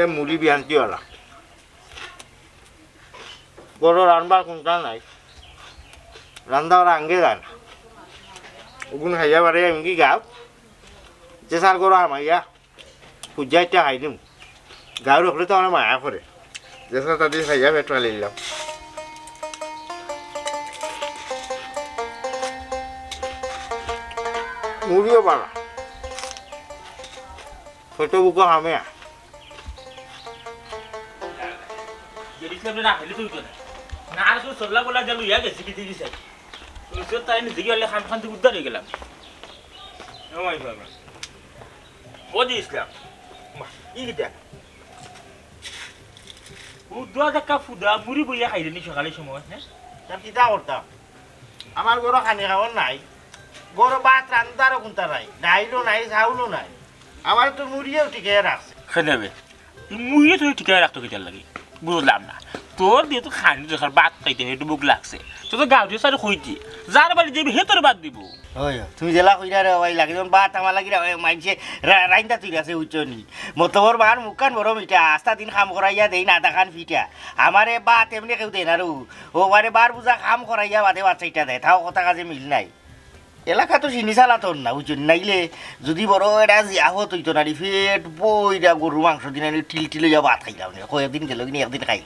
আগে মুড়ি বিয়ান্তি ওলা বড় রান্নার কোনটা নাই রান্না ওরা আঙ্গে যায় না ওগুন খাইয়া পারে আমি কি গাও যে সার করো আমাইয়া পূজাইটা খাই দিম গাও রখলে তো আমার মায়া করে যে সার তাদের খাইয়া পেট্রোল নিলাম মুড়িও পালা ছোট বুকো হামে না খেলি তুই না আর তুই সরলা বলা গেল ইয়া গেছি কি দিছি তুই তো তাই নিজে গেলে খান খান থেকে উদ্ধার হয়ে গেলাম ওই বাবা ওদি ইসলাম ই কি দেখ উদ্ধার দেখা ফুদা মুড়ি বইয়া খাইলে নি সকালে সময় হ্যাঁ তার কিতা করতাম আমার গরো খানি খাওয়ার নাই গরো ভাত রান্দারও কোনটা নাই ডাইলও নাই চাউলও নাই আমার তো মুড়িও টিকে রাখছে খেলেবে মুড়িয়ে তুই টিকায় রাখতো কেটার লাগে বুঝলাম না তোর দিয়ে তো খানি দেখার বাদ খাইতে একটু বুক লাগছে তো তো গাঁও দিয়ে সারি খুঁজছি যার বাড়ি যাবি হে তোর বাদ দিব ওই তুমি জেলা কইরা রে ওই লাগে যখন ভাত আমার লাগি মাইছে রাইন্দা তুই আছে উচ্চনি মতবর বার মুখান বড় মিঠা আস্তা দিন কাম করাইয়া দেই না দেখান ফিটা আমারে বাত এমনি কেউ দেয় না রু ও বারে বার বুঝা কাম করাইয়া বাদে বাচ্চাইটা দেয় তাও কথা কাজে মিল নাই এলাকা তো চিনি চালাতন না বুঝছেন নাইলে যদি বড় এটা জিয়াহত হইতো না ফেট বইরা গরু মাংস দিন টিল টিলে যা ভাত খাইলাম কয়েকদিন গেল কিনি একদিন খাই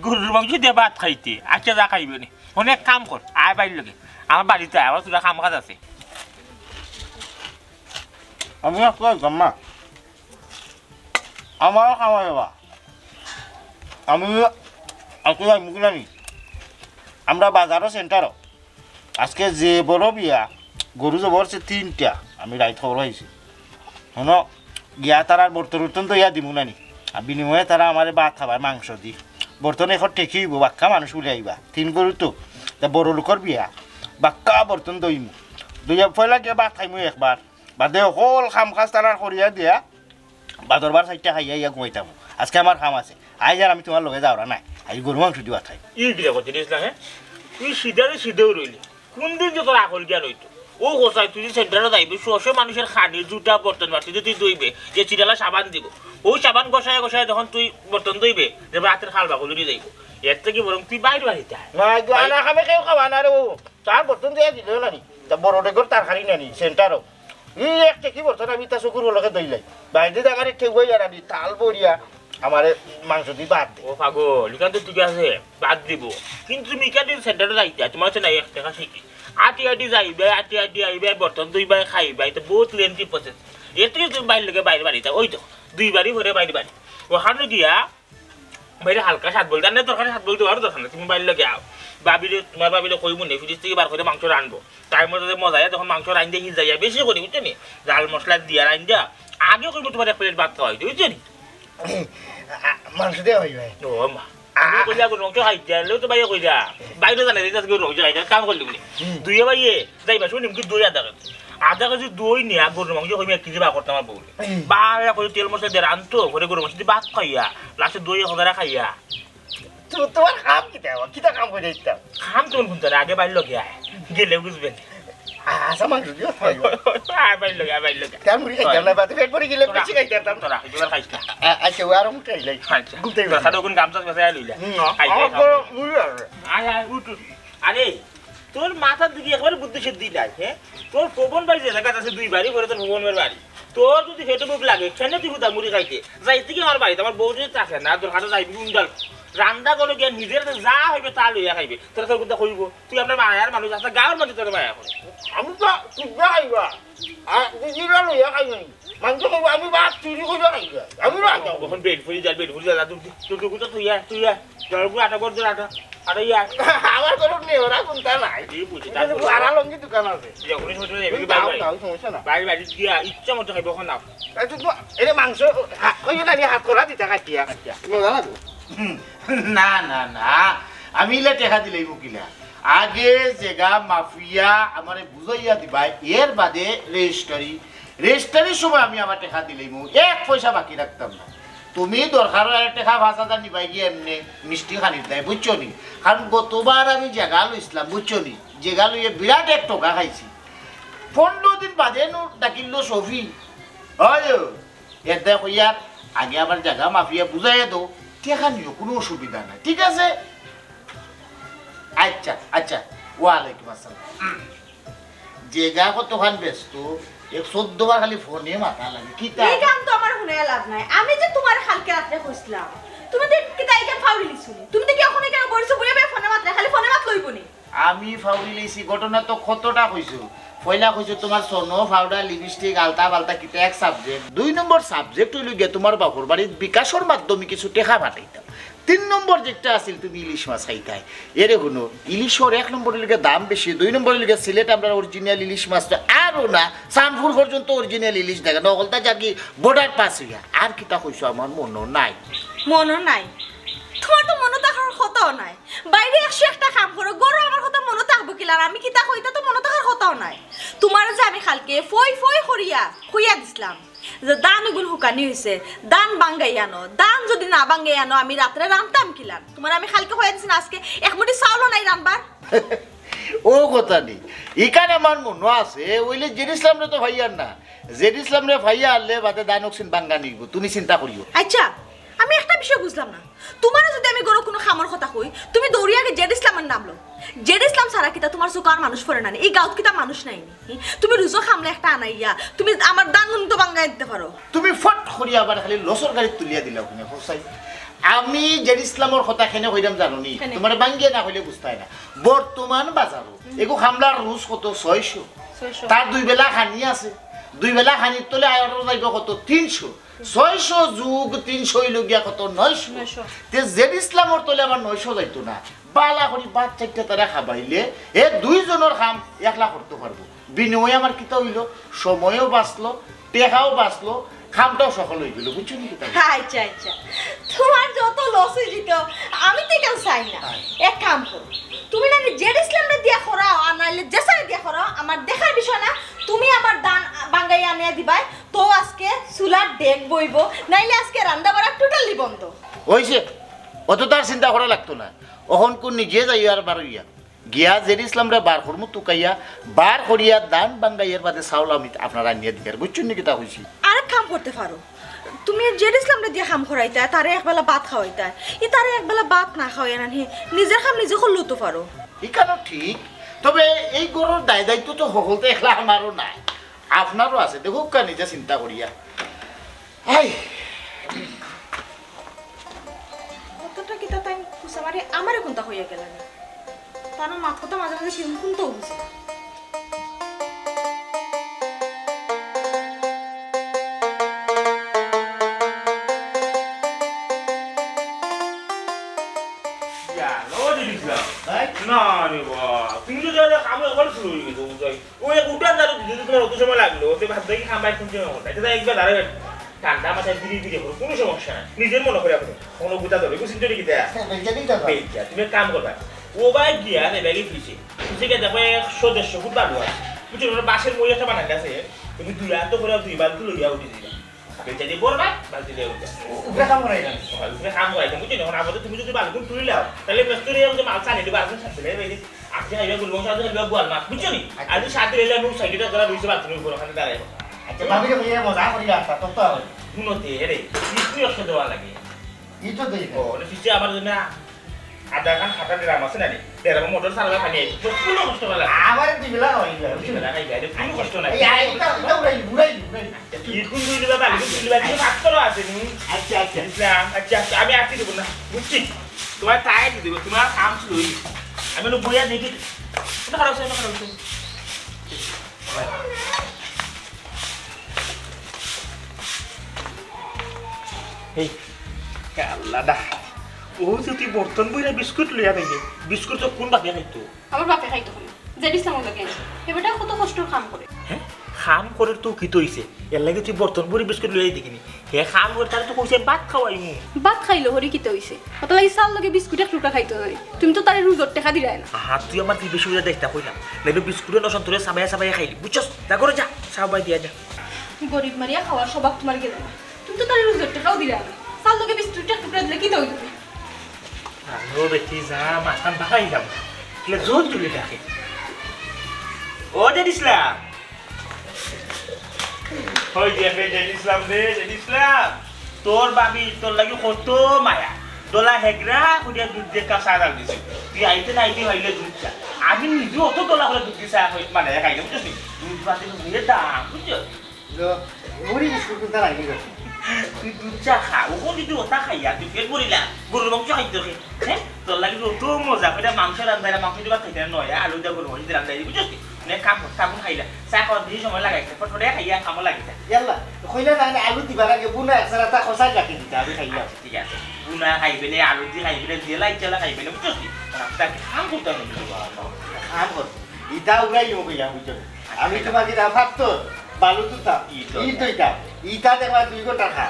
গরুর মাংস দিয়ে ভাত খাইতে আচ্ছা যা খাইবে নি অনেক কাম কর আয় বাড়ির লোকে আমার বাড়িতে আবার তোরা কাম কাজ আছে আমি গাম্মা আমারও খাওয়া যাবা আমি আসলে মুখ জানি আমরা বাজারও সেন্টারও আজকে যে বড় বিয়া গরু জবর সে 3টা আমি রাইত খবর হয়েছি শোনো গিয়া তারা বর্তন উর্তন তো ইয়া দিব নানি আর বিনিময়ে তারা আমার ভাত খাবার মাংস দি বর্তন এখন টেকিব বাক্কা মানুষ উলে আইবা 3 গরু তো তা বড় লোকর বিয়া বাক্কা বর্তন দইমু দুইয়া পয়লা গিয়ে ভাত খাইমু একবার বাদে হল খাম খাজ তারা করিয়া দিয়া বাদরবার 4টা খাইয়া ইয়া ঘুমাইতামু আজকে আমার খাম আছে আজ আর আমি তোমার লগে যাওয়া নাই আজ গরু মাংস দিবা খাই ই বিয়া করতে দিস না হ্যাঁ তুই সিধেও রইলি কোন দিন যে তোর আকল জ্ঞান হইতো ও হোসাই তুই সেন্টারে যাইবি শোষে মানুষের খানি জুটা বর্তন মারতে তুই দইবে যে চিরালা সাবান দিব ওই সাবান গসায় গসায় যখন তুই বর্তন দইবে যে রাতের খাল বাকলুরি যাইব এর থেকে বরং তুই বাইরে বাড়িতে না খাবে কেউ খাবা না রে ও তার বর্তন দিয়ে দিল নানি তা বড় ডেকর তার খালি নানি সেন্টারও ই একটা কি বর্তন আমি তা চকুর হলকে দইলাই বাইরে দেখারে ঠিক হয়ে যারা তাল বরিয়া আমার মাংস দিয়ে বাদ দে ও পাগল এখান তো ঠিক আছে বাদ দিব কিন্তু তুমি এখান থেকে সেন্টারে যাইতে তোমার হচ্ছে না 1 টাকা শিখি আটি যাইবে আটি আইবে বর্তন দুইবার খাইবে এটা বহুত লেন্থি প্রসেস এর থেকে তুমি বাইরে লোকে বাইরে বাড়িতে ওই তো দুইবারই ভরে বাইরে বাড়ি ওখানে গিয়া বাইরে হালকা স্বাদ বলতে না তোর স্বাদ বলতে পারো দরকার তুমি বাইরে লোকে আও তোমার বাবিলে কইব নে ফ্রিজ থেকে বার করে মাংস রানবো তাই মধ্যে মজা যখন মাংস রান দিয়ে হিজাইয়া বেশি করি বুঝছো নি জাল মশলা দিয়া রান দিয়া আগে কইব তোমার এক প্লেট ভাত খাওয়াই বুঝছো নি মাংস দিয়ে হইবে ও মা আমি কইলা গো রংটা খাই যাইলো তো বাইরে কইলা বাইরে জানা রে গো রং যাই কাম করলি বলি দুইয়ে বাইয়ে যাইবা শুনি কি দই আধা কেজি দই নিয়া গরুর মাংস কইমি 1 কেজি বা করতে আমার বউ বাড়া করে তেল মশলা দিয়ে রানতো ঘরে গরু মাংস দিয়ে ভাত খাইয়া লাস্টে দই হদারা খাইয়া তোমার কাম কিতা কাম করে দিতাম খাম তোর কোন আগে বাইরে লোকে আয় গেলে বুঝবেন আচ্ছা মাংস দিয়ে খাইবো বাইরে লোকে কেন মুড়ি খাইতাম না বাতে পেট ভরে গেলে বেশি খাইতাম তোরা এবার খাইছ না আচ্ছা ও আর মুটাই লাই আচ্ছা গুতে সাদা কোন গামছা ফেসাই লইলা আয় উঠ আরে তোর মাথার দিকে একবার বুদ্ধি সিদ্ধি নাই হ্যাঁ তোর পবন বাড়ি যে জায়গা আছে 2 বাড়ি ঘরে তোর পবনের বাড়ি তোর যদি হেঁটে বুক লাগে কেন তুই হুদা মুড়ি খাইতে যাইতে কি আমার বাড়িতে আমার বউ যদি থাকে না তোর হাতে যাইবি উন্ডাল রান্না করো গিয়ে নিজের যা হইবে তা লইয়া খাইবে তোর তোর কথা কইব তুই আপনার মায়ার মানুষ আছে গাঁর মানুষ তোর মায়া করে আমি তো তুই খাইবা আর দিদিরা লইয়া খাইবে মাংস খাইব আমি ভাত চুরি করে খাইবা আমি না কখন বেড ফুলি যা তুই কুটা তুই জলগু আটা কর দে আটা আরে ইয়া আমার কোনো নেই ওরা কোনটা নাই এই বুঝি তারপর আড়া লঙ্গি দোকান আছে যখন ছোট যাবে তাও সমস্যা না বাড়ি গিয়া ইচ্ছা মতো খাইব এখন নাও তুই তো এরে মাংস ওই না হাত করা দিতা কাটিয়া মজা লাগবে না না না আমি ইলে টেকা দিলেই মুকিলা আগে জেগা মাফিয়া আমারে বুঝাইয়া দিবা এর বাদে রেজিস্ট্রির সময় আমি আমার টেকা দিলেই মু 1 পয়সা বাকি রাখতাম না তুমি দরকার টেকা 5,000 নিবাই গিয়ে এমনি মিষ্টি খানির দেয় বুঝছো নি কারণ গতবার আমি জায়গা লইছিলাম বুঝছো নি জায়গা লইয়ে বিরাট 1 টাকা খাইছি 15 দিন বাদে ডাকিল সফি হয় এর দেখো ইয়ার আগে আবার জায়গা মাফিয়া বুঝাইয়া দাও টেকা নিও কোনো অসুবিধা নাই ঠিক আছে আচ্ছা আচ্ছা ওয়ালাইকুম আসসালাম জায়গা কতখান ব্যস্ত 114 বার খালি ফোনে মাথা লাগে কি এই কাম তো আমার শুনে লাভ নাই আমি যে তোমার কালকে রাতে কইছিলাম তুমি তো কি তাই কাম ফাউলি লিছুনি তুমি তো কি এখন কেন বলছো বলে ফোনে মাত্র খালি ফোনে মাত লইবনি আমি ফাউলি লইছি ঘটনা তো কতটা কইছো পয়লা কইছো তোমার সোনো পাউডার লিপস্টিক আলতা বালতা কিটা এক সাবজেক্ট 2 নম্বর সাবজেক্ট হইল গিয়া তোমার বাপর বাড়ির বিকাশের মাধ্যমে কিছু টাকা পাঠাইতাম 3 নম্বর যেটা আছিল তুমি ইলিশ মাছ খাইতাই এরে হনো ইলিশর 1 নম্বরের লিগে দাম বেশি 2 নম্বরের লিগে সিলেট আমরা অরিজিনাল ইলিশ মাছ তো আরো না সানপুর পর্যন্ত অরিজিনাল ইলিশ দেখা নকলতা জাকি বর্ডার পাস হইয়া আর কিটা কইছো আমার মনও নাই তোমার তো মনে থাকার কথাও নাই বাইরে 101টা কাম করো গরো আমার কথা মনে থাকবো কিলা আমি কিতা কইতা তো মনে থাকার কথাও নাই তোমার যে আমি কালকে ফই করিয়া কইয়া দিছিলাম যে দান গুণ হুকানি হইছে দান বাঙ্গাই আনো দান যদি না বাঙ্গাই আনো আমি রাতে রামতাম কিলাম তোমার আমি কালকে কইয়া দিছি আজকে এক মুঠি চাউলও নাই রামবার ও কথা নেই এখানে আমার মনে আছে ওইলে জেড ইসলামরে তো ভাইয়ার না জেড ইসলামরে ভাইয়া আনলে বাদে দান অক্সিন বাঙ্গা নিব তুমি চিন্তা করিও আচ্ছা আমি একটা বিষয় বুঝলাম না তোমার যদি আমি গরো কোনো খামর কথা কই তুমি দৌড়িয়াকে জেড ইসলামের নাম লো জেড ইসলাম সারা কিতা তোমার চোকার মানুষ পড়ে না এই গাঁত কিতা মানুষ নাইনি তুমি রুজো খামলে একটা আনাইয়া তুমি আমার দান তো বাঙ্গাই দিতে পারো তুমি ফট করিয়া আবার খালি লসর গাড়ি তুলিয়া দিলা ওখানে হোসাই আমি জেড ইসলামের কথা খেনে কইরাম জানোনি তোমার বাঙ্গিয়া না হইলে বুঝতাই না বর্তমান বাজারও এগো খামলার রুজ কত 600 তার 2 বেলা খানি আছে 2 বেলা খানির তলে আয়র যাইব কত 300 600 যোগ 300 হইল গিয়া কত 900 তে জেড ইসলামের তলে আমার 900 যাইতো না বালা করি বাদ চারটা তারা খাবাইলে এ 2 জনের খাম একলা করতে পারবো বিনিময়ে আমার কিতা হইল সময়ও বাঁচলো টেকাও বাঁচলো খামটাও সফল হয়ে গেল বুঝছো নি কিতা আচ্ছা তোমার যত লস হয়ে যেত আমি তো কেন চাই না এক কাম করো তুমি না জেড ইসলামে দিয়া করাও আর নাইলে জেসারে দিয়া করাও আমার দেখার বিষয় না তুমি আমার দান বাঙ্গাই আনিয়া দিবাই তো আজকে চুলার ডেক বইব নাইলে আজকে রান্না বাড়া টোটালি বন্ধ হইছে অত তার চিন্তা করা লাগতো না অহন কোন নিজে যাই আর বারইয়া গিয়া জেড ইসলামরে বার করমু তুকাইয়া বার করিয়া দান বাঙ্গাইয়ের বাদে চাউল আমি আপনারা নিয়ে দিয়ার বুঝছো নি কিতা হইছি আরেক কাম করতে পারো তুমি জেড ইসলামরে দিয়া খাম করাইতা তারে একবেলা ভাত খাওয়াইতা ই তারে একবেলা ভাত না খাওয়াই না নিজের খাম নিজে করলেও তো পারো এখানেও ঠিক তবে এই গরুর দায় দায়িত্ব তো সকলতে একলা আমারও নাই আপনারও আছে দেখুক কা নিজে চিন্তা করিয়া হাই কতটা কিতা তাই কুসা মারি আমারে কোনটা হইয়া গেল না তার মাথা কথা মাঝে মাঝে কিরকম কোনটাও বুঝে না রে বাবা তুমি তো যা কাম করে শুরু হয়ে গেছো বুঝাই ওই উঠান যাও যদি তোমার অত সময় লাগলো ওতে ভাত দেখি খামাই কোন সময় হতো এটা একবার দাঁড়াবে ঠান্ডা মাথায় ধীরে করো কোনো সমস্যা নাই নিজের মনে করে আপনি কোনো গুতা ধরে কিছু চিন্তা কি দেয়া তুমি কাম করবা ও ভাই গিয়া রে ব্যাগে ফিসে ফিসে দেখো 100-150 ফুট বালু আছে বুঝছো ওটা বাসের মই একটা বানাতে আছে তুমি দুই হাত করে দুই বালতি লইয়া উঠে দিবা বেচা দিয়ে পড়বা বালতি দিয়ে উঠে উপরে কাম করাই না উপরে কাম করাই না বুঝছো যখন আপাতত তুমি যদি বালতি তুলে নাও তাহলে মিস্ত্রি যে মাল চালিয়ে দিবা আসলে সাথে লেগে আজকে আইবা বলবো সাথে আইবা গোয়াল মাছ বুঝছো নি আজ সাথে এলে আমি সাইডটা ধরা রইছে বাথরুমের উপর ওখানে দাঁড়াইবো আচ্ছা ভাবিকে ভাইয়া মজা করি আসা তো তো গুণতে রে ইস্ত্রি অসে দেওয়া লাগে ইটো দেই ও না ফিসে আমার জন্য আধা কান খাটা ড্রাম আছে না রে ড্রাম মোটর চালাবে পানি আইছে তো কোনো কষ্ট না লাগে আমার দিবিলা হই যায় বুঝছো না গাই গাই কোনো কষ্ট নাই এই এটা উড়াই কি কোন দুই দিবা বালি দুই দিবা কি ফাক্টর আছে নি আচ্ছা আচ্ছা আমি আসি দেব না বুঝছি তোমার টাই দিব তোমার কাম শুরু হই আমি নো বইয়া দেখি না খারাপ হইছে এই কাল্লাডা ও যদি বর্তন বইরা বিস্কুট লইয়া দেবে বিস্কুট তো কোন বাপে খাইতো আমার বাপে খাইতো না জেড ইসলাম লাগে এবারটা কত কষ্ট কাম করে হ্যাঁ খাম করে তো কি তইছে এর লাগে তুই বর্তন বইরা বিস্কুট লইয়া দেখিনি হে খাম করে তার তো কইছে ভাত খাওয়াইমু ভাত খাইলো হরি কিতে হইছে কত লাগি চাল লগে বিস্কুট এক টুকরা খাইতো না তুমি তো তারে রুজর টাকা দিলাই না তুই আমার কি বেশি বুঝা দেখতা কইলাম লাগে বিস্কুটের নসন তোরে সাবাইয়া খাইলি বুঝছস তা করে যা সাবাই দিয়া যা গরিব মারিয়া খাওয়ার স্বভাব তোমার গেল না তুমি তো তারে রুজর টাকাও দিলা না চাল লগে বিস্কুট এক টুকরা দিলে কি তো হইতো আলো বেটি যা মাথান বাহাইলাম কিলে জোর তুলে ডাকে ও জেড ইসলাম হই যে ইসলাম রে ইসলাম তোর বাবি তোর লাগি কত মায়া দোলা হেগরা কুড়িয়া দুধ দিয়ে কাঁচা ডাল দিছে তুই আইতে না আইতে হইলে দুধ চা আমি নিজে অত দোলা করে দুধ দিছে মানে খাইলে বুঝছিস দুধ পাতি নিয়ে দাম বুঝছো মুড়ি বিস্কুট কোনটা লাগি গো তুই দুধ চা খা ও যদি ওটা খাইয়া তুই ফের বলিলা গরুর মাংস খাইতে হ্যাঁ তোর লাগি অত মজা করে মাংস রান্ধাইলা মাংস দিবা খাইতে নয় আলু দিয়ে গরু মাংস রান্ধাই বুঝছিস নে কাম কাম খাইলা চা খাওয়ার বেশি সময় লাগাইছে ফটফটে খাইয়া খামো লাগিছে ইয়াল্লা কইলা না আলু দিবা লাগে বুনা একসাথে তা খসাই রাখি দিতে আমি খাইলা ঠিক আছে বুনা খাইবে না আলু দিয়ে খাইবে না দিয়ে লাই চালা খাইবে না বুঝছিস রাস্তা খাম করতে হবে খাম কর ইটা উড়াই নিও কইয়া বুঝছো আমি তোমাকে দা ভাবতো বালু তুতা ইটা দেখবা 2 ঘন্টা খা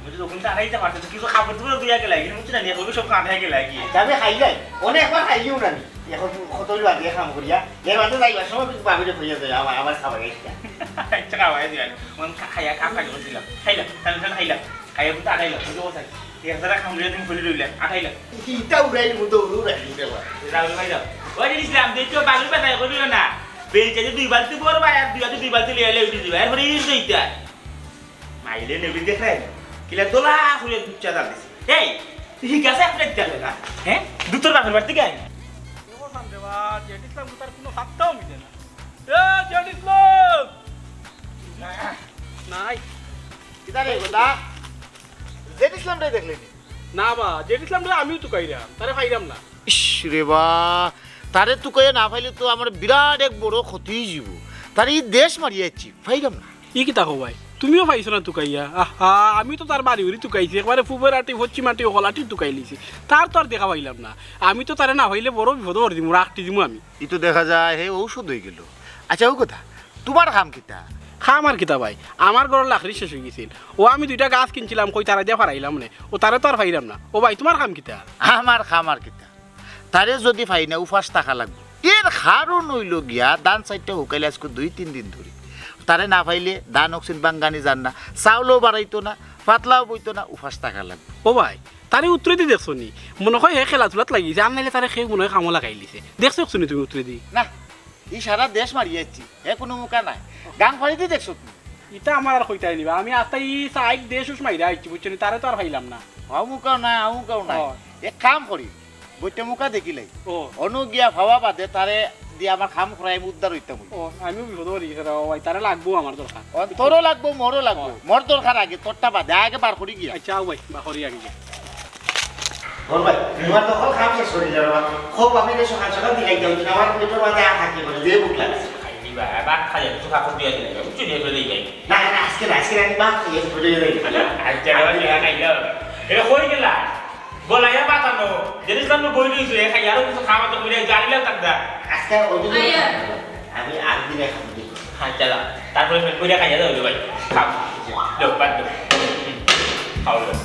বুঝছো যখন তারাইতে পারতে কিছু খাবার তো দুইয়া গেল লাগি বুঝছ না নিয়ে কবি সব কাঁধে গেল লাগি যাবে খাই যাই অনেকবার খাইও না নি এখন কতই বাদে খাম করিয়া এর বাদে যাইবা সময় কিছু বাবিরে কইয়া যায় আমার খাবার গাইছা আচ্ছা খাওয়াই দিলাম মন খাইয়া খাম খাই বলছিলাম খাইলাম তাহলে খাইলাম খাইয়া বুঝতে আড়াইলাম বুঝতে বসাই একসাথে খাম দিয়ে তুমি খুলে রইলাম আড়াইলাম ইটা উড়াই নিব তো উড়াই দেবা রাহুল ভাই যাও ওই ইসলাম দেখো বালু বানাই করিও না বেলচে 2 বালতি বড় ভাই আর 2 বালতি লিয়ে উঠে দিবা এরপরে ইস দইতা মাইলে নেবি দেখলেন কিলা দোলা খুলে দুধ চা দাল দিছি এই তুই গাছে আপনি দেখলে না হ্যাঁ দুটোর বাপের বাড়িতে গাই ইসলাম তার কোনো ফাত্তাও মিলে না ইসলাম নাই কিটা রে গোদা জেড ইসলাম রে দেখলেন না বা জেড ইসলাম আমিও তো কইরাম তারে পাইরাম না ইস রে বা তারে তো কয়ে না পাইলে তো আমার বিরাট এক বড় ক্ষতি যাব তার এই দেশ মারিয়াছি পাইলাম না ই কি তাকো ভাই তুমিও পাইছো না তুকাইয়া আহা আমি তো তার বাড়ি উড়ি তুকাইছি একবারে ফুবের আটি হচ্ছি মাটি হলাটি তুকাই লিছি তার তো আর দেখা পাইলাম না আমি তো তারে না হইলে বড় বিপদ করে দিমু রাখটি দিমু আমি ই তো দেখা যায় হে ঔষধ হয়ে গেল আচ্ছা ও কথা তোমার খাম কিতা খাম আর কিতা ভাই আমার ঘরের লাকড়ি শেষ হয়ে গেছিল ও আমি 2টা গাছ কিনছিলাম কই তারা দিয়ে ফারাইলাম না ও তারে তো আর ফাইলাম না ও ভাই তোমার খাম কিতা আমার খাম আর কিতা তারে যদি ফাই না উপাস টাকা লাগবে এর কারণ হইল গিয়া দান সাইডটা হুকাইলে আজকে 2-3 দিন ধরে তারে না পাইলে দান অক্সিন বাঙ্গানি যান না চাউলও বাড়াইতো না পাতলাও বইতো না উপাস টাকা লাগবে ও ভাই তারে উত্তরে দি দেখছো নি মনে হয় হে খেলাধুলাত লাগিয়েছে আর নাইলে তারে সেই মনে হয় কামো লাগাই লিছে দেখছো নি তুমি উত্তরে দি না ই সারা দেশ মারিয়াছি এ কোনো মুখা নাই গাং ফাড়িতে দেখছো তুমি ইটা আমার আর কইতাই নিবা আমি আস্তা ই সাইড দেশ উস মাইরা আইছি বুঝছো নি তারে তো আর পাইলাম না আমুকাও নাই আমুকাও নাই এক কাম করি বইটা মুখা দেখিলাই ও অনুগিয়া ভাবা বাদে তারে দিয়ে আমার খাম করাই উদ্ধার হইতাম ও আমিও বিপদ হয়ে গেছে রে ভাই তারে লাগবো আমার দরকার তোরও লাগবো মোরও লাগবো মোর দরকার আগে তোরটা বাদে আগে বার করি গিয়া আচ্ছা ভাই বাকরি আগে বল ভাই তোমার তো কল খাম শেষ করে যাবা খুব আমি রে সকাল সকাল দিলাই যাও আমার পেটের মাঝে থাকি বলে যে বুক লাগছে খাইবা বাক খাইয়া তো খাবার দিয়ে দিলাই বুঝছো নি করে দেই না না আজকে আমি বাদ দিয়ে করে যাই আচ্ছা বাবা খাইলা এটা কই গেলা বলাইয়া বাতানো যদি সামনে বই দিয়েছে খাইয়া আর কিছু খাওয়া তো কইলে জানিলা তাকদা আজকে ওদিকে আমি আর দিনে খাবো হ্যাঁ চলো তারপরে ফের কইরা খাইয়া দাও ভাই খাও দাও বাদ দাও খাও দাও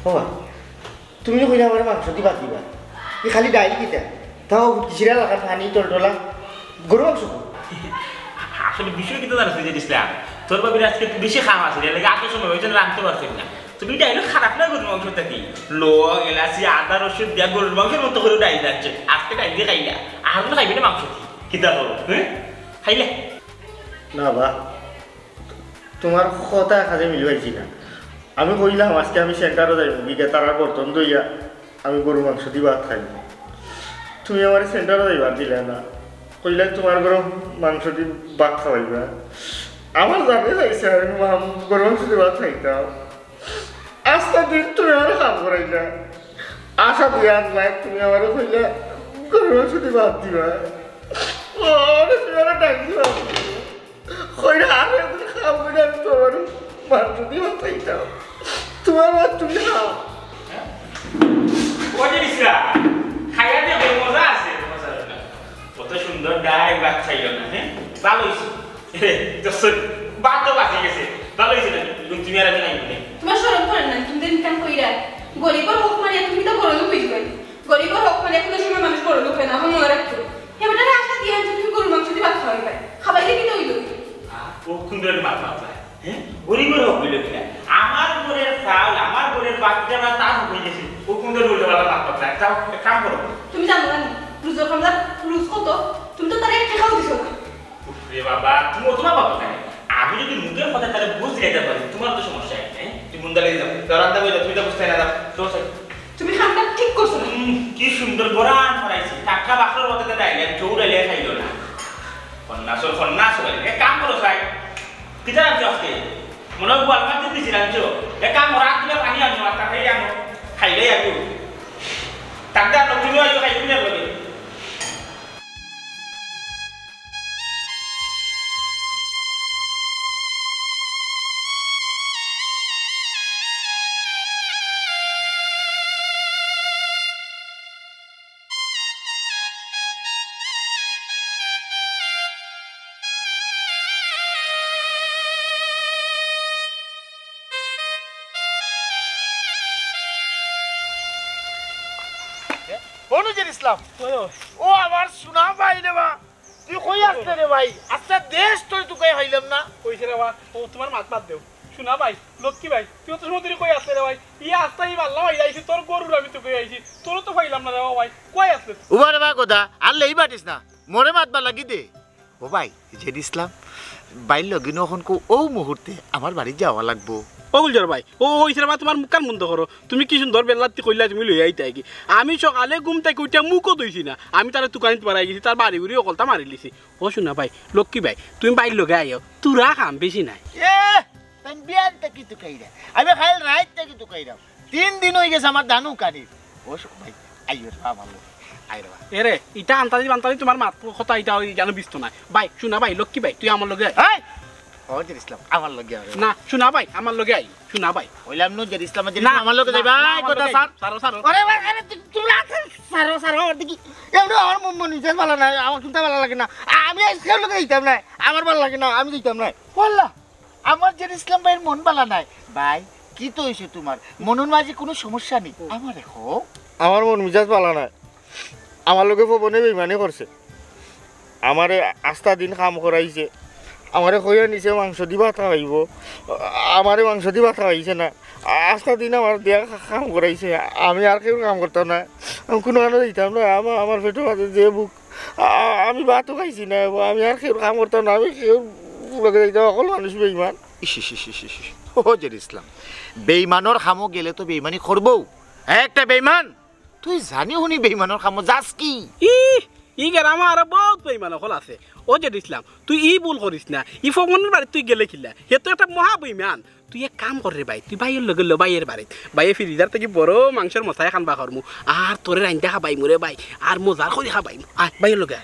বাবা তুমি কইলা আমার মাংস দিবা দিবা এই খালি ডাইল কিটা তাও কিসিরা লাগা পানি টলটলা গরু মাংস আসলে বিষয় কিন্তু জানো যে ইসলাম তোর বাবির আজকে একটু বেশি খাওয়া আছে এর লাগে আগের সময় ওই জন্য রাঁধতে পারছেন না তুমি ডাইল খারাপ না গরুর মাংসটা কি লো এলাচি আদা রসুন দিয়া গরুর মাংসের মতো করে ডাইল যাচ্ছে আজকে ডাইল দিয়ে খাইলা আর না খাইবি না মাংস কিতা করো হ্যাঁ খাইলে না বা তোমার কথা কাজে মিলবাইছি না আমি কইলাম আজকে আমি সেন্টারও যাইব বিকে তারা বর্তন দইয়া আমি গরু মাংস দি ভাত খাই তুমি আমার সেন্টারও যাইবার দিলে না কইলে তোমার গরম মাংস দি ভাত খাওয়াইবা আমার জানে যাইছে আমি গরু মাংস দি ভাত খাইতাম আজকে দিন তুমি আমার কাম করাইলা আশা দিয়া আনলাই তুমি আমার কইলে গরু মাংস দি ভাত দিবা ও তুমি আমার ডাক দিবা কইলে আর খাম করে আমি তোমার মাংস দি ভাত খাইতাম তোমার ভাত তুমি খাও ওই যে ইসলাম খাইয়া দিয়ে মজা আছে কত সুন্দর ডাই ভাত খাইল না হ্যাঁ ভালো হয়েছে বাদ তো বাঁচিয়ে গেছে ভালো হয়েছে না তুমি আর আমি খাইব তোমার শরম করে না তুমি দিন কাম কইরা গরিবর হোক মানে তুমি তো বড় লোক হইবে গরিবর হোক মানে কোনো সময় মানুষ বড় লোক হয় না আমার মনে রাখতো এবারে আশা দিয়ে তুমি গরু মাংস দিয়ে ভাত খাওয়াইবে খাবাইলে কি তো হইলো ও সুন্দর ভাত খাওয়া হ্যাঁ গরিবের হোক হইল কিনা আমার ঘরের চাউল আমার ঘরের বাচ্চারা তার হয়ে গেছে ও সুন্দর উল্টো ভালো ভাত খাওয়া যাও কাম করো তুমি জানো না রুজের খামদার রুজ কত তুমি তো তার এক টাকাও দিছো না রে বাবা তুমি তোমার বাবা কেন আমি যদি মুখের কথা তাহলে বুঝ যেতে পারি তোমার তো সমস্যা হ্যাঁ তুমি মুন্দালে যাও দরান্দা বইলে তুমি তো বুঝতে না দাও তো তুমি খামটা ঠিক করছো না কি সুন্দর গোরান ফরাইছি টাকা বাকর মধ্যে দাইলে চৌড়াইলে খাইলো না খন্নাস বলে এক কাম করো সাই কিটা রাখছো আজকে মনে হয় গোয়াল মাছ দিছি রাখছো এক কাম রাত দিলে পানি আনো আর তাকে আনো খাইলে আগে তাকে আর তুমি আইও খাইবি না বলে অনুজের ইসলাম ও আমার শোনা ভাই রে বা তুই কই আসতে রে ভাই আচ্ছা দেশ তুই তুই হইলাম না কইছে রে বা ও তোমার মাত দেও শোনা ভাই লক্ষ্মী ভাই তুই তো সমুদ্রে কই আসলে রে ভাই ই আস্তাই ভালো ভাই আইছি তোর গরুর আমি তো কই আইছি তোর তো পাইলাম না রে ভাই কই আসলে উবারে বা গোদা আল্লে এই বাটিস না মরে মাতবা লাগি দে ও ভাই জেদ ইসলাম বাইর লগিনো এখন কো ও মুহূর্তে আমার বাড়ি যাওয়া লাগবো ও গুলজার ভাই ও হইছে বা তোমার মুখ কান বন্ধ করো তুমি কি সুন্দর বেলাতি কইলা তুমি লই আইতা কি আমি সকালে ঘুম থেকে উঠা মুখও দইছি না আমি তার দোকানিতে পারাই গেছি তার বাড়ি ঘুরি অকলতা মারি লিছি ও শোনা ভাই লক্ষ্মী ভাই তুমি বাইর লগে আইও তুরা কাম বেশি নাই এ তাই বিয়ান থেকে তুই কইরা আমি খাইল রাত থেকে তুই কইরা 3 দিন হই গেছে আমার দানু কানি ও ভাই আইও আমার লোক আইরা এরে ইটা আন্তাজি তোমার মাত কথা ইটা ওই জানো বিস্ত না ভাই শোনা ভাই লক্ষ্মী ভাই তুই আমার লগে আই ওজের ইসলাম আমার লগে না শোনা ভাই আমার লগে আই শোনা ভাই কইলাম নো জের ইসলাম আমার লগে যাই ভাই কথা স্যার সারো আরে ভাই আরে তুমি সারো আর দেখি এমন আমার মন নিজে ভালো না আমার চিন্তা ভালো লাগে না আমি আজকে লগে যাইতাম না আমার ভালো লাগে না আমি যাইতাম না বললা আমার জের ইসলাম ভাইয়ের মন ভালো নাই ভাই কি তো হইছে তোমার মনের মাঝে কোনো সমস্যা নেই আমার দেখো আমার মন মিজাজ ভালো না আমার লগে পবনে বেইমানি করছে আমারে আস্থা দিন কাম করাইছে আমারে কইয়া নিচে মাংস দিবা খাইব আমারে মাংস দিবা খাইছে না আস্থা দিন আমার দিয়া কাম করাইছে আমি আর কেউ কাম করতাম না আমি কোনো কারণে দিতাম না আমার পেটে মাঝে যে বুক আমি ভাতও খাইছি না আমি আর কেউ কাম করতাম না আমি কেউ লগে দিতাম অকল মানুষ বেইমান ও জের ইসলাম বেইমানোর খামো গেলে তো বেইমানি করবো একটা বেইমান তুই জানি শুনি বেইমানোর খামো যাস কি ই গ্রামে আর বহুত বেইমান হল আছে ও যে দিছিলাম তুই ই ভুল করিস না ই ফগনের বাড়ি তুই গেলে খিলা সে তো একটা মহা বেইমান তুই এক কাম কর রে ভাই তুই বাইয়ের লগে লো বাইয়ের বাড়িত বাইয়ে ফ্রিজার থেকে বড় মাংসের মশাই খানবা করমু আর তোরে রাইন্দা খাবাই মুরে ভাই আর মজার করে খাবাই আয় বাইয়ের লগে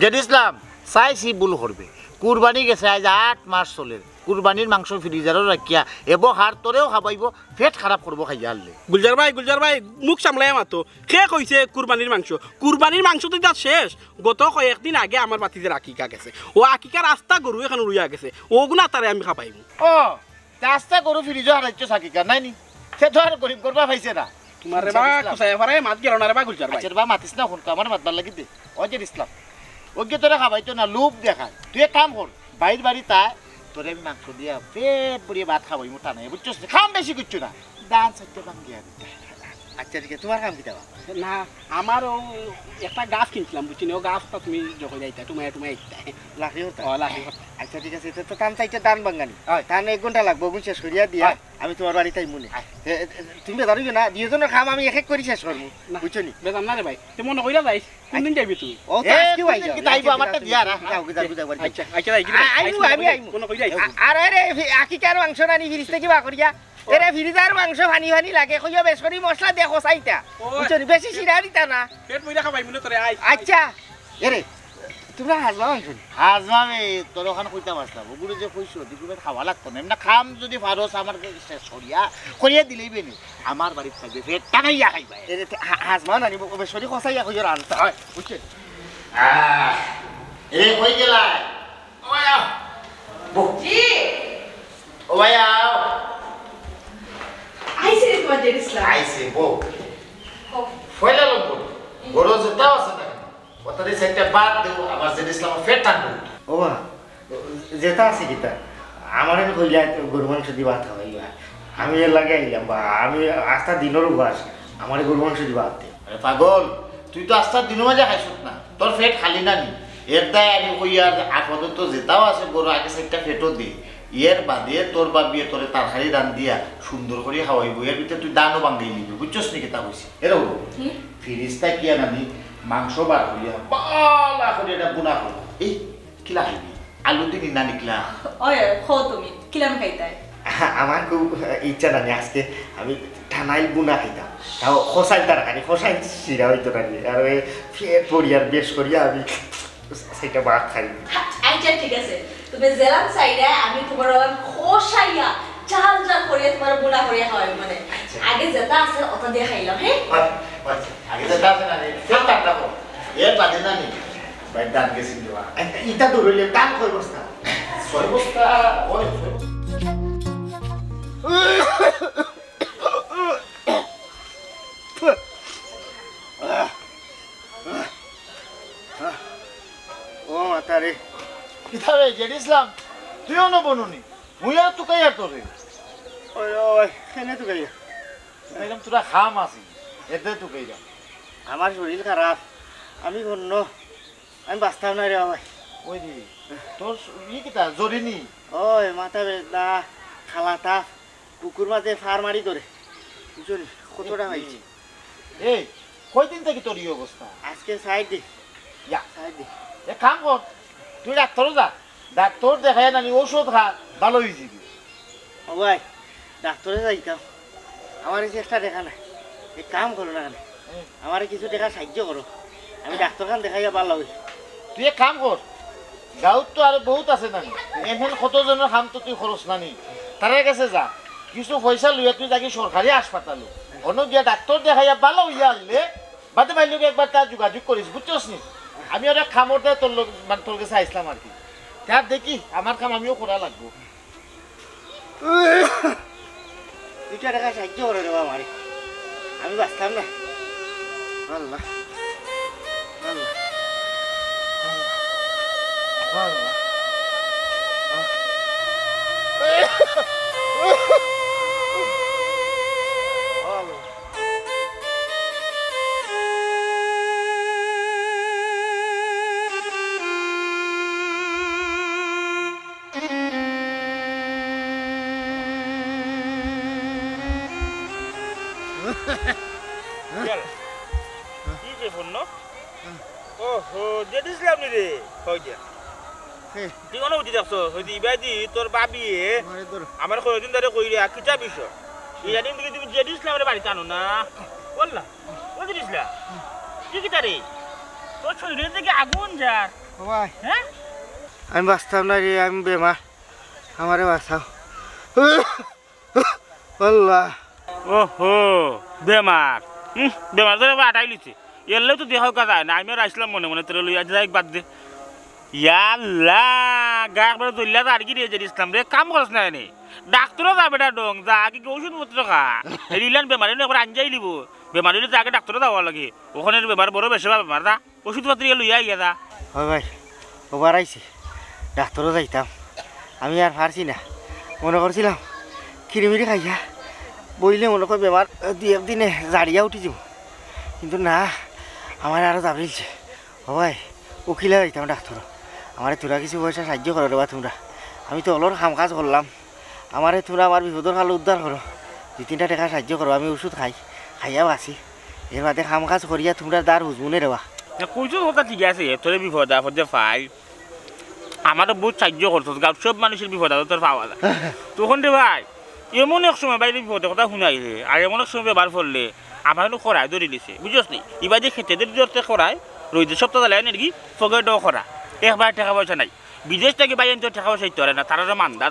জেদ ইসলাম চাইছি ভুল করবে কুরবানি গেছে আজ 8 মাস চলে কুরবানির মাংস ফ্রিজারও রাখিয়া এব হার তোরেও খাবাইব পেট খারাপ করবো খাইয়া আনলে গুলজার ভাই মুখ সামলাই মাতো কে কইছে কুরবানির মাংস তো যা শেষ গত কয়েকদিন আগে আমার বাতিতে আকিকা গেছে ও আকিকার রাস্তা গরু এখানে রুইয়া গেছে ওগুনা তারে আমি খাবাইব ও রাস্তা গরু ফ্রিজও হারাইছো সাকিকা নাই নি সে তো আর গরিব করবা পাইছে না তোমার রে বা কুসাই পারে মাত গেল না রে বা গুলজার ভাই আচ্ছা বা মাতিস না ফোন আমার মাতবার লাগি দে অজের ইসলাম ওকে তোরা খাবাইতো না লোভ দেখায় তুই এক কাম কর বাইর বাড়ি তাই তোরে আমি মাংস দিয়া পেট ভরিয়ে ভাত খাবাই মোটা নাই বুঝছস খাম বেশি করছো না ডান সাইডে ভাঙ্গিয়া দিতে আচ্ছা ঠিক আছে তোমার কাম কি দেওয়া না আমার একটা গাছ কিনছিলাম বুঝছি ও গাছটা তুমি যখন যাইতা তুমি লাখি হতা লাখি আচ্ছা ঠিক আছে তো টান চাইতে টান ভাঙ্গানি টান 1 ঘন্টা লাগবো বুঝ শেষ করিয়া দিয়া আমি তোমার বাড়িতে মনে তুমি বেদারি না দুজনের খাম আমি এক এক করে শেষ করবো বুঝছো নি বেদাম না রে ভাই তুই মনে কইরা যাইস কোনদিন যাইবি তুই ও আজকে আইবো আমারটা দিয়া না যাও যাও বাড়ি আচ্ছা আচ্ছা আইবো আমি আইবো কোন কইরা আরে রে আকিকার মাংস রানি ফিরিস থেকে বা করিয়া এরে ফ্রিজার মাংস ভানি ভানি লাগে কইয়া বেশ করি মশলা দেখো চাইতা বুঝছো নি বেশি সিরা দিতা না পেট পয়লা খাবাই মনে তোরে আই আচ্ছা এরে তোমরা হাজমা মাংস হাজমা মে তোর ওখানে কইতাম আসলাম ওগুলো যে কইছো দিগুলো খাওয়া লাগতো না এমনি খাম যদি ফারস আমার শেষ করিয়া দিলেই বেনি আমার বাড়িতে থাকবে পেট টাকাইয়া খাইবা এরে হাজমা নানি বেশ করি কষাইয়া কইয়া রান্তা হয় বুঝছে এরে কই গেলা ও ভাইয়া জি ও ভাইয়া আইছে রে তোমার জের ইসলাম আইছে বউ ফয়লা লোক বড় যেটা আছে না ওটারে সেটা বাদ দেব আমার জের ইসলাম ফেট টানবো ও বা যেটা আছে কিতা আমারে কইলা গরু মাংস দিবা খাওয়াইবা আমি এর লাগে আইলাম বা আমি আস্তা দিনের উপাস আমারে গরু মাংস দিবা আতে আরে পাগল তুই তো আস্তার দিনের মাঝে খাইছত না তোর ফেট খালি না নি এর দায় আমি কই আর আপাতত যেটাও আছে গরু আগে সাইডটা ফেটও দি এর বাদে তোর বাবিয়ে তোরে তরকারি রান দিয়া সুন্দর করে খাওয়াইব এর ভিতরে তুই দানও বাঙ্গাই নিবি বুঝছস নি কেতা কইছি এরও ফিরিস্তা কি আর আমি মাংস বার করিয়া বালা করে এটা বুনা করব এই কিলা খাইবি আলু দিন না নিকলা ওই খো তুমি কিলাম খাইতাই আমার খুব ইচ্ছা জানি আজকে আমি ঠানাইল বুনা খাইতাম তাও খসাইল তরকারি খসাইল শিরা হইতো না আর ওই ফেট পরিয়ার বেশ করিয়া আমি সেটা ভাত খাই আচ্ছা ঠিক আছে তুমি জেলাম চাইরা আমি তোমার খোসাইয়া চাল চাল করিয়া তোমার বুনা করিয়া খাওয়াই মানে আগে যেটা আছে ওটা দিয়ে খাইলাম হ্যাঁ আগে যেটা আছে না ফেট কাটলা কো এর বাদে না নি ভাই দান গেছি দেওয়া ইটা দৌড়লে দান কই বস্তা ছয় বস্তা ওই ও মাতারে কিতাবে জেড ইসলাম তুইও ন বনুনি মুই আর তুকাই আর তোরে ওই ওই কেনে তো গাইয়া একদম তোরা খাম আছি এতে তুকাই যা আমার শরীর খারাপ আমি অন্য আমি বাঁচতাম না রে ভাই ওই দি তোর ই কিতা জরিনি ওই মাথা বেদনা খালাটা পুকুর মাঝে ফার মারি ধরে বুঝলি কতটা হয়েছে এই কয়দিন থেকে তোর এই অবস্থা আজকে সাইড দি ইয়া সাইড দি এক কাম কর তুই ডাক্তারও যা ডাক্তার দেখাই নানি ওষুধ খা ভালো হয়ে যাবি ও ভাই ডাক্তারে যাইতাম আমার এই চেষ্টা দেখা নাই এক কাম করো না কেন আমার কিছু দেখা সাহায্য করো আমি ডাক্তারখান দেখাইয়া ভালো হই তুই এক কাম কর গাঁৱত তো আর বহুত আছে নানি এমন কতজনের খাম তো তুই খরচ নানি তার কাছে যা কিছু পয়সা লইয়া তুই যাকে সরকারি হাসপাতালে অন্য গিয়া ডাক্তার দেখাইয়া ভালো হইয়া আনলে বাদে বাইলোকে একবার তার যোগাযোগ করিস বুঝছস নি আমি ওরা খামরটা তোর লোক মানে তোর কাছে আইসলাম আর কি তার দেখি আমার কাম আমিও করা লাগবো দুইটা টাকা সাহায্য করে দেবো আমার আমি বাঁচতাম না আল্লাহ আল্লাহ আল্লাহ কি যে ফোন ওহো যে দিছিলাম নি রে কই দিয়া তুই কোনো উঠি দেখছো হইদি ইবাদি তোর বাবি আমার কয়দিন ধরে কই রে কিটা বিষয় এই জানি তুমি যে দিছিলাম রে বাড়িতে আনো না বললা ও যে দিছিলা কি কিটা রে তোর শরীরে থেকে আগুন যার ভাই হ্যাঁ আমি বাঁচতাম না রে আমি বেমার আমারে বাঁচাও আল্লাহ ওহো বেমার বেমার ধরে আটাই লিছে এলেও তো দেহ কাজ না আমি আর আসলাম মনে মনে তোর লইয়া যাই বাদ দে ইয়াল্লা গা একবার দলিয়া আর কি রে ইসলাম রে কাম করছ না এনে ডাক্তারও যাবে না ডং যা কি ওষুধপত্র খা রিলান বেমারি একবার আনজাই লিব বেমারি হলে আগে ডাক্তারও যাওয়া লাগে ওখানে বেমার বড় বেশি বেমার দা ওষুধপত্র লইয়া গিয়া দা হয় ভাই ওবার আইছি ডাক্তারও যাইতাম আমি আর পারছি না মনে করছিলাম খিরিমিরি খাইয়া বইলে মনে কর বেমার দুই একদিনে জাড়িয়া উঠি যাব কিন্তু না আমার আরও যাবরিলছে ও ভাই উকিলে যাইতাম ডাক্তার আমার তোরা কিছু পয়সা সাহায্য করো দেবা তোমরা আমি তো অলর কাম কাজ করলাম আমার তোমরা আমার বিপদর কালে উদ্ধার করো দুই তিনটা টাকা সাহায্য করো আমি ওষুধ খাইয়া বাঁচি এর বাদে কাম কাজ করিয়া তোমরা দার হুজমুনে দেবা কইছো কথা ঠিক আছে তোর বিপদ আপদে পাই আমারও বহুত সাহায্য করতো গাঁও সব মানুষের বিপদ আছে তোর পাওয়া যায় তখন রে ভাই এমন এক সময় বাইরে বিপদের কথা শুনাই রে আর এমন এক সময় ব্যবহার করলে আমার হলো খরাই ধরে দিছে বুঝছ নি এবার যে খেতেদের জোরতে খরায় রোদের সপ্তাহ লাই নাকি ফগেটাও খরা একবার টাকা পয়সা নাই বিদেশ থেকে বাইরে তো টাকা পয়সা দিতে পারে না তারা মান্দা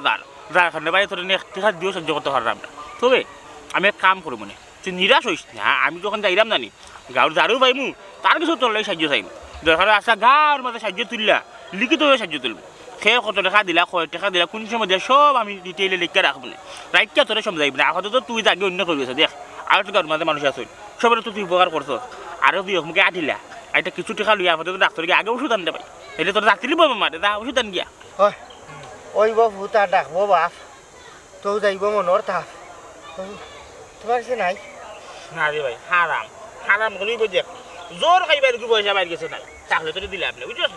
যার কারণে বাইরে তোর টাকা দিয়েও সহ্য করতে পারলাম না তবে আমি এক কাম করবো মনে তুই নিরাশ হইস না আমি যখন যাইলাম জানি গাঁর যারও পাইমু তার কিছু তোর লাগে সাহায্য চাইম দরকার আসা গাঁর মাঝে সাহায্য তুললা লিখিতভাবে সাহায্য তুলব সে কত টাকা দিলা কয় টাকা দিলা কোন সময় দিয়া সব আমি ডিটেইলে লিখে রাখবো না রাইটটা তোরা সমঝাইব না আপাতত তুই যাকে অন্য করবি দেখ আর তো গাঁর মাঝে মানুষ আছে সবের তো তুই উপকার করছ আরও দুই মুখে আঠিলা এটা কিছু টাকা লইয়া আপাতত ডাক্তারকে আগে ওষুধ আনতে পাই এলে তোর রাত্রি বলবো মারে দা ওষুধ আন গিয়া ওই বাবু তার ডাকবো বাপ তো যাইব মনের তাপ তোমার সে নাই না রে ভাই হারাম হারাম গলি দেখ জোর খাইবার কি পয়সা বাইর গেছে নাই তাহলে তো দিলে আপনি বুঝছিস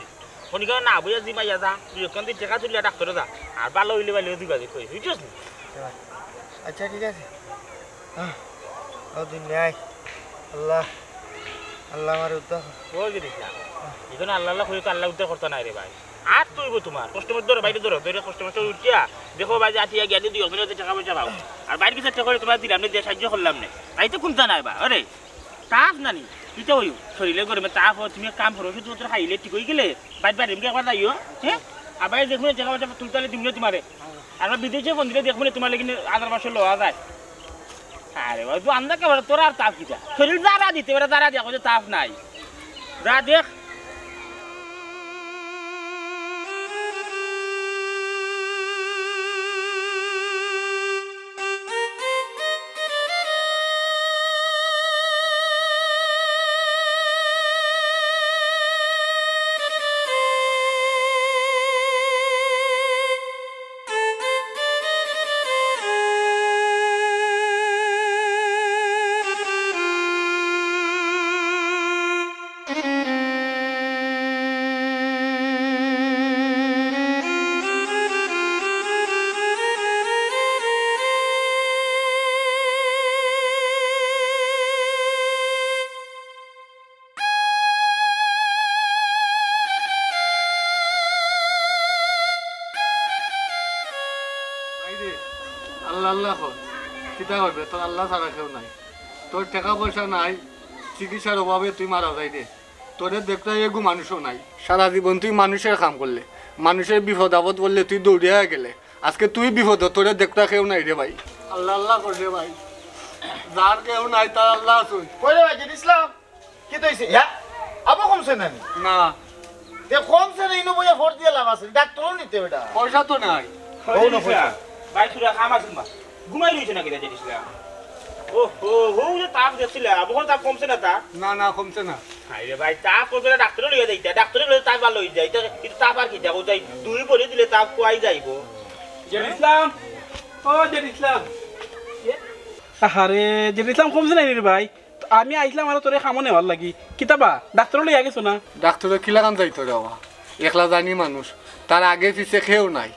শনিকার না বইয়া জি পাইয়া যা তুই ওখান থেকে টাকা তুলিয়া ডাক্তারে যা আর ভালো হইলে ভালো দিবা যে কই বুঝছিস আচ্ছা ঠিক আছে দিন আয় আল্লাহ আল্লাহ আমার উদ্ধার বল জিনিস না এখানে আল্লাহ আল্লাহ কই তো আল্লাহ উদ্ধার করতে নাই রে ভাই আর তুইব তোমার কষ্টমর ধরে বাইরে ধরো ধরে কষ্টমর উঠিয়া দেখো ভাই যে আটিয়া গিয়ে দিও ওখানে টাকা পয়সা পাও আর বাইরে কিছু টাকা করে তোমার দিলাম না দিয়ে সাহায্য করলাম না তাই তো কোনটা নাই বা আরে তাপ নানি এটা ওই শরীরে গরমে তাপ তুমি কাম করো শুধু তোর খাইলে ঠিক হয়ে গেলে বাইরে বাইরে এমনি একবার যাইও হ্যাঁ আর বাইরে দেখুন টাকা পয়সা তুলতে দিম না তোমারে আর বিদেশে ফোন দিলে দেখুন তোমার লেগে আধার মাসে লওয়া যায় আরে ভাই তুই আন্দা কেবল তোর আর তাপ কিটা শরীর যারা দিতে পারে যারা দেখো যে তাপ নাই যা দেখ আল্লাহ আল্লাহ কিতা করবে তোর আল্লাহ ছাড়া কেউ নাই তোর টাকা পয়সা নাই চিকিৎসার অভাবে তুই মারা যাই দে তোদের দেখতে এগু মানুষও নাই সারা জীবন তুই মানুষের কাম করলে মানুষের বিপদ আপদ বললে তুই দৌড়িয়া গেলে আজকে তুই বিপদ তোদের দেখতে কেউ নাই রে ভাই আল্লাহ আল্লাহ করছে ভাই যার কেউ নাই তার আল্লাহ আসুন কইরে ভাই জিনিস ইসলাম কি তৈছে হ্যাঁ আবো কমছে না না তে কমছে না ইনো বইয়া ভোট দিয়ে লাভ আছে ডাক্তারও নিতে বেটা পয়সা তো নাই ভাই সুরা খাম আসুন মা ঘুমাই রয়েছে নাকি জিনিসটা ও হো হো যে তাপ দেখছিল আবহাওয়া তাপ কমছে না তা না না কমছে না আরে ভাই তাপ কমছে না ডাক্তারে লইয়া যাইতা ডাক্তারে লইয়া তাপ ভালো হই যায় কিন্তু তাপ আর কি যাবো যাই দুই পরে দিলে তাপ কোয়াই যাইবো জের ইসলাম ও জের ইসলাম আরে জের ইসলাম কমছে না রে ভাই আমি আইছিলাম আর তোরে খামো নেওয়ার লাগি কিতাবা ডাক্তার লইয়া গেছো না ডাক্তারে কিলাকান যাইতো রে বাবা একলা জানি মানুষ তার আগে পিছে খেয়েও নাই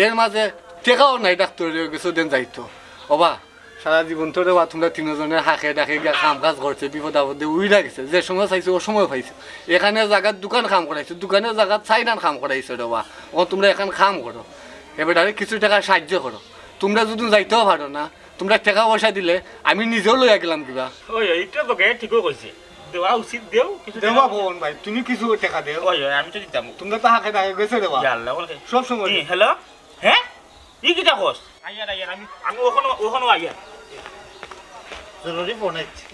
এর মাঝে টেকাও নাই ডাক্তারের কিছু দিন যাইতো ওবা সারা জীবন তো রে বা তোমরা তিনজনের হাঁকে ডাকে গিয়া কাম কাজ করছে বিপদ আপদে উইরা গেছে যে সময় চাইছে ও সময় পাইছে এখানে জায়গার দোকান কাম করাইছে দোকানের জায়গার চাইনান কাম করাইছে রে বা ও তোমরা এখন কাম করো এবারে কিছু টাকা সাহায্য করো তোমরা যদি যাইতেও পারো না তোমরা টাকা পয়সা দিলে আমি নিজেও লইয়া গেলাম কিবা ওই এইটা তো গে ঠিকই কইছে দেওয়া উচিত দেও কিছু দেবা বোন ভাই তুমি কিছু টাকা দেও ওই আমি তো দিতাম তোমরা তো হাঁকে ডাকে গেছে রে বা আল্লাহ বলকে সব সময় হ্যালো হ্যাঁ ই কিটা কস আইয়া আইয়া আমি ওখানে আইয়া জরুরি ফোন আছে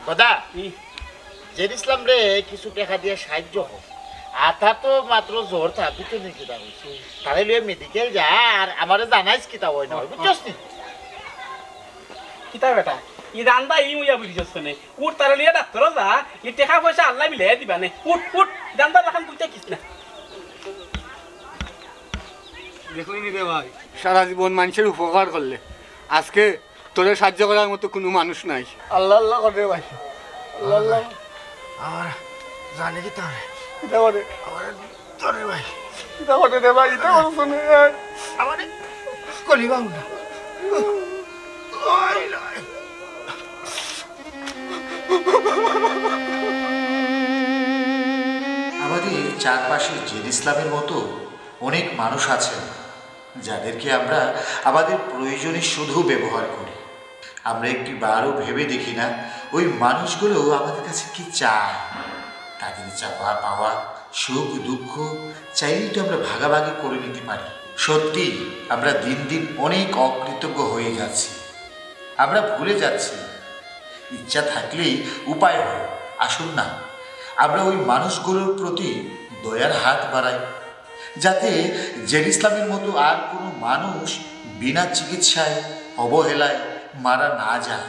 দাদা জের ইসলাম রে কিছু টাকা দিয়ে সাহায্য হোক আতা তো মাত্র জ্বর থাকবি তো নাকি তা তাহলে লিয়ে মেডিকেল যা আর আমারে জানাইস কিতা হয় না বুঝছস নি কিতা বেটা ই রান্দা ই মুইয়া বুঝছস নে উঠ তার লিয়া ডাক্তার যা ই টাকা পয়সা আল্লাহ মিলে দিবা নে উঠ উঠ রান্দা রাখান তুই কিছ না দেখুন রে ভাই সারা জীবন মানুষের উপকার করলে আজকে তোদের সাহায্য করার মতো কোনো মানুষ নাই আল্লাহ আল্লাহ করে ভাই আল্লাহ আল্লাহ আর জানি কি তার এটা করে আমার তোরে ভাই এটা করে রে ভাই এটা করে শুনে আমারে কলি বাবু না ওই লয় আমাদের চারপাশে জের ইসলামের মতো অনেক মানুষ আছেন যাদেরকে আমরা আমাদের প্রয়োজনে শুধু ব্যবহার করি আমরা একটি বারও ভেবে দেখি না ওই মানুষগুলো আমাদের কাছে কি চায় তাদের চাওয়া পাওয়া সুখ দুঃখ চাইলেই তো আমরা ভাগাভাগি করে নিতে পারি সত্যি আমরা দিন দিন অনেক অকৃতজ্ঞ হয়ে যাচ্ছি আমরা ভুলে যাচ্ছি ইচ্ছা থাকলেই উপায় হয় আসুন না আমরা ওই মানুষগুলোর প্রতি দয়ার হাত বাড়াই যাতে জের ইসলামের মতো আর কোনো মানুষ বিনা চিকিৎসায় অবহেলায় মারা না যায়